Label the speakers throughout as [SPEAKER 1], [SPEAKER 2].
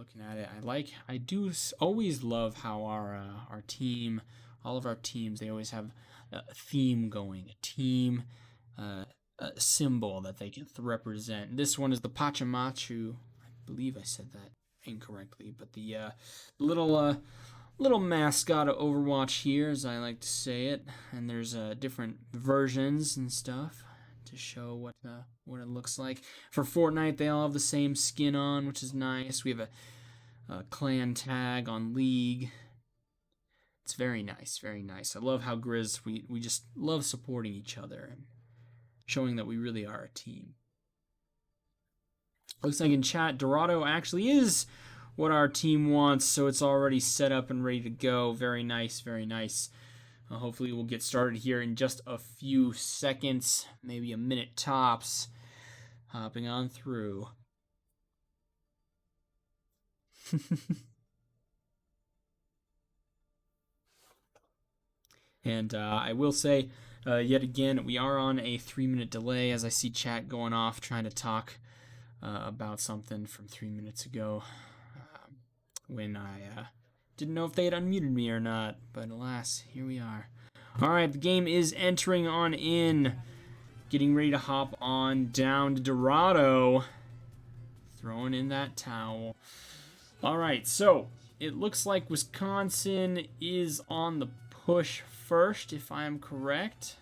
[SPEAKER 1] looking at it. I do always love how our team, all of our teams, they always have a theme going, a team a symbol that they can represent. This one is the Pachamachu. I believe I said that incorrectly, but the little mascot of Overwatch here, as I like to say it, and there's different versions and stuff to show what it looks like. For Fortnite, they all have the same skin on, which is nice. We have a clan tag on League. It's very nice, very nice. I love how Griz, we just love supporting each other and showing that we really are a team. Looks like in chat, Dorado actually is what our team wants, so it's already set up and ready to go. Very nice, very nice. Hopefully we'll get started here in just a few seconds, maybe a minute tops. Hopping on through. And I will say, yet again, we are on a 3-minute delay as I see chat going off trying to talk about something from 3 minutes ago when I didn't know if they had unmuted me or not, but alas, here we are. All right, the game is entering on in, getting ready to hop on down to Dorado, throwing in that towel. All right, so it looks like Wisconsin is on the push first, if I'm correct.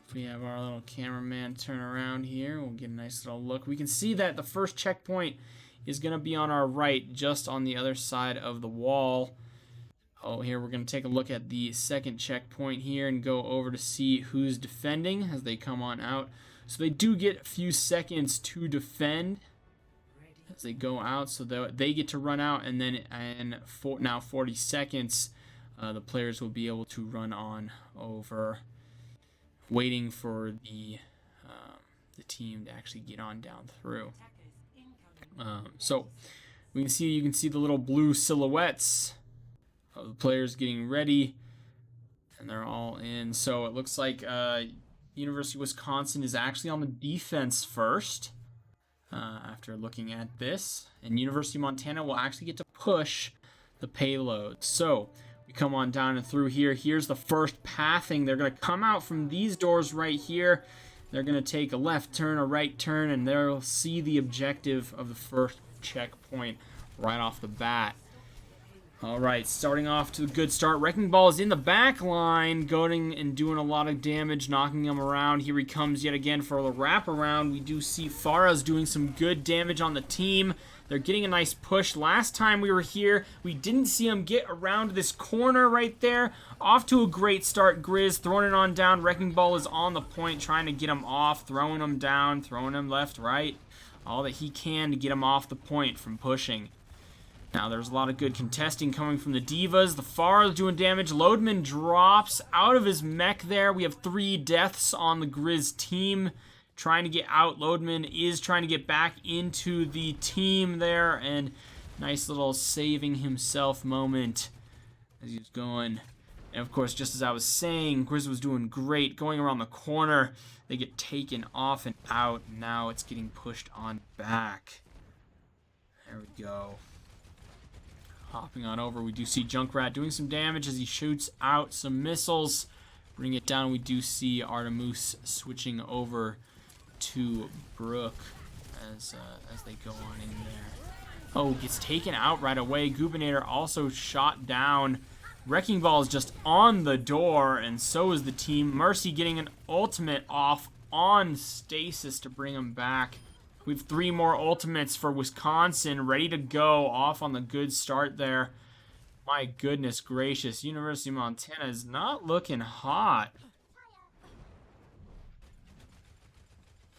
[SPEAKER 1] If we have our little cameraman turn around here, we'll get a nice little look. We can see that the first checkpoint is going to be on our right, just on the other side of the wall. Oh, here we're going to take a look at the second checkpoint here and go over to see who's defending as they come on out. So they do get a few seconds to defend as they go out, so they get to run out, and then now 40 seconds, the players will be able to run on over, waiting for the team to actually get on down through. So you can see the little blue silhouettes of the players getting ready, and they're all in. So it looks like University of Wisconsin is actually on the defense first after looking at this, and University of Montana will actually get to push the payload. So we come on down and through here. Here's the first pathing. They're going to come out from these doors right here. They're going to take a left turn, a right turn, and they'll see the objective of the first checkpoint right off the bat. All right, starting off to a good start. Wrecking Ball is in the back line, going and doing a lot of damage, knocking him around. Here he comes yet again for the wraparound. We do see Farah's doing some good damage on the team. They're getting a nice push. Last time we were here, we didn't see him get around this corner right there. Off to a great start, Griz, throwing it on down. Wrecking Ball is on the point, trying to get him off, throwing him down, throwing him left, right. All that he can to get him off the point from pushing. Now, there's a lot of good contesting coming from the Divas. The Farah doing damage. Loadman drops out of his mech there. We have 3 deaths on the Griz team. Trying to get out. Loadman is trying to get back into the team there. And nice little saving himself moment as he was going. And, of course, just as I was saying, Griz was doing great. Going around the corner, they get taken off and out. Now it's getting pushed on back. There we go. Hopping on over, we do see Junkrat doing some damage as he shoots out some missiles. Bring it down, we do see Artemus switching over to Brooke as they go on in there. Oh, gets taken out right away. Goobinator also shot down. Wrecking Ball is just on the door, and so is the team. Mercy getting an ultimate off on Stasis to bring him back. We have 3 more ultimates for Wisconsin ready to go, off on the good start there. My goodness gracious, University of Montana is not looking hot.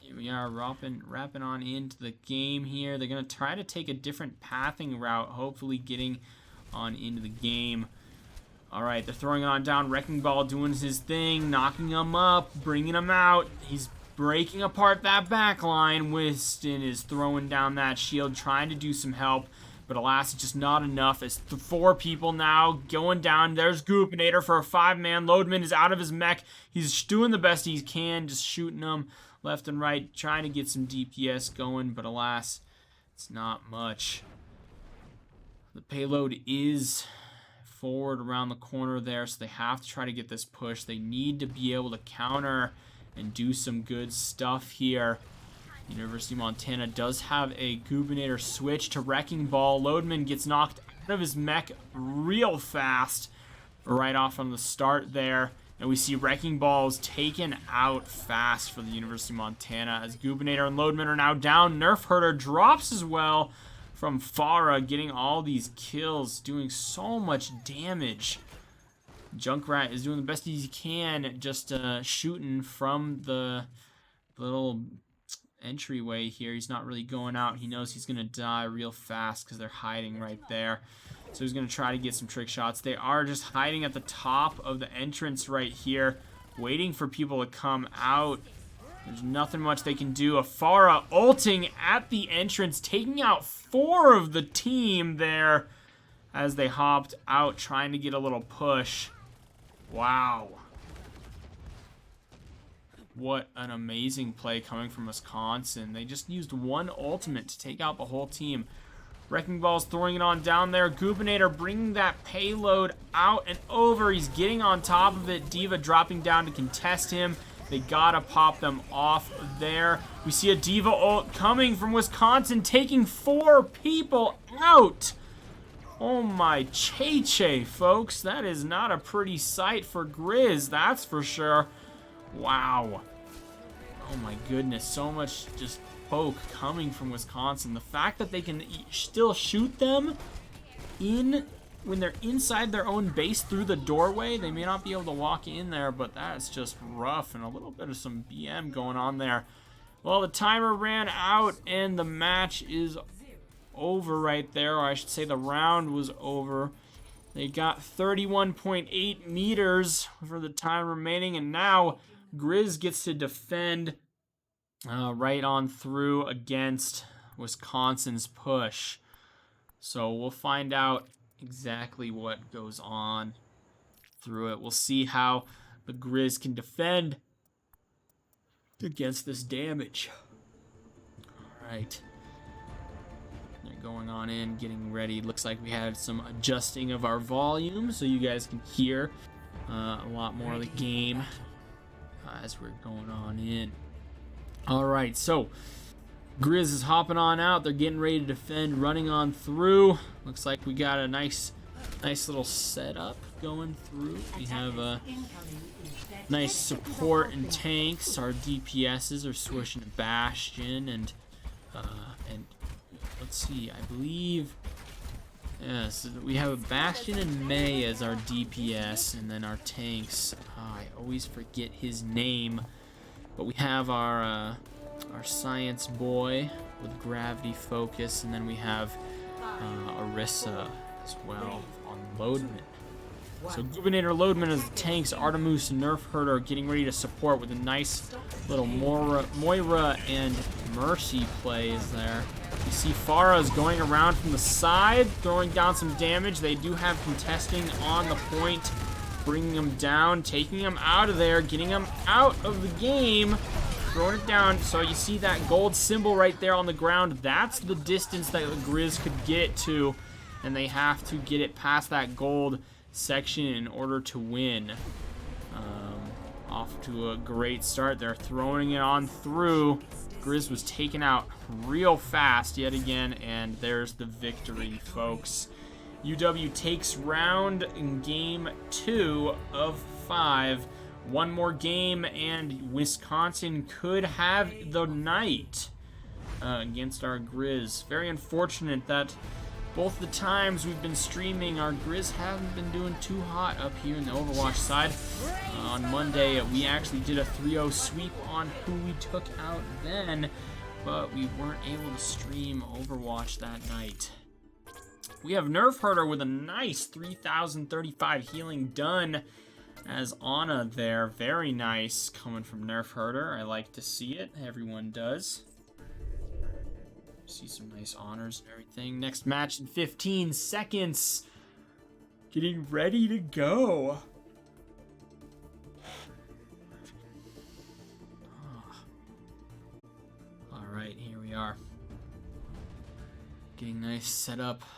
[SPEAKER 1] Here we are wrapping on into the game here. They're going to try to take a different pathing route, hopefully getting on into the game. All right, they're throwing it on down. Wrecking Ball doing his thing, knocking him up, bringing him out. He's breaking apart that back line. Winston is throwing down that shield, trying to do some help, but alas, it's just not enough. It's 4 people now going down. There's Goopinator for a 5-man. Loadman is out of his mech. He's doing the best he can, just shooting them left and right, trying to get some DPS going, but alas, it's not much. The payload is forward around the corner there, so they have to try to get this push. They need to be able to counter and do some good stuff here. University of Montana does have a Goobinator switch to Wrecking Ball. Loadman gets knocked out of his mech real fast right off on the start there. And we see Wrecking Balls taken out fast for the University of Montana as Goobinator and Loadman are now down. Nerf Herder drops as well from Farah, getting all these kills, doing so much damage. Junkrat is doing the best he can, just shooting from the little entryway here. He's not really going out. He knows he's going to die real fast because they're hiding right there. So he's going to try to get some trick shots. They are just hiding at the top of the entrance right here, waiting for people to come out. There's nothing much they can do. Afara ulting at the entrance, taking out 4 of the team there as they hopped out, trying to get a little push. Wow. What an amazing play coming from Wisconsin. They just used one ultimate to take out the whole team. Wrecking Ball's throwing it on down there. Goobinator bringing that payload out and over. He's getting on top of it. Diva dropping down to contest him. They gotta pop them off there. We see a Diva ult coming from Wisconsin, taking 4 people out. Oh my Che-Che, folks. That is not a pretty sight for Griz, that's for sure. Wow. Oh my goodness, so much just poke coming from Wisconsin. The fact that they can still shoot them when they're inside their own base through the doorway. They may not be able to walk in there, but that's just rough, and a little bit of some BM going on there. Well, the timer ran out and the match is over right there, or I should say the round was over. They got 31.8 meters for the time remaining, and now Griz gets to defend right on through against Wisconsin's push. So we'll find out exactly what goes on through it. We'll see how the Griz can defend against this damage. All right. They're going on in, getting ready. Looks like we had some adjusting of our volume so you guys can hear a lot more of the game as we're going on in. All right, so Griz is hopping on out. They're getting ready to defend, running on through. Looks like we got a nice little setup going through. We have a nice support and tanks. Our DPSs are swishing a Bastion and let's see. I believe yes, we have a Bastion and May as our DPS, and then our tanks. I always forget his name, but we have our science boy with gravity focus, and then we have Orisa as well on Loadman. So Goobinator, Loadman as the tanks. Artemus and Nerf Herder are getting ready to support with a nice little Moira and Mercy plays there. You see Farah is going around from the side, throwing down some damage. They do have contesting on the point, bringing him down, taking him out of there, getting him out of the game, throwing it down. So you see that gold symbol right there on the ground. That's the distance that the Griz could get to, and they have to get it past that gold section in order to win. Off to a great start. They're throwing it on through. Griz was taken out real fast yet again, and there's the victory, folks. UW takes round in game 2 of 5. One more game, and Wisconsin could have the night against our Griz. Very unfortunate that both the times we've been streaming, our Griz haven't been doing too hot up here in the Overwatch side. On Monday, we actually did a 3-0 sweep on who we took out then, but we weren't able to stream Overwatch that night. We have Nerf Herder with a nice 3,035 healing done as Ana there. Very nice coming from Nerf Herder. I like to see it. Everyone does. See some nice honors and everything. Next match in 15 seconds. Getting ready to go. All right, here we are. Getting nice set up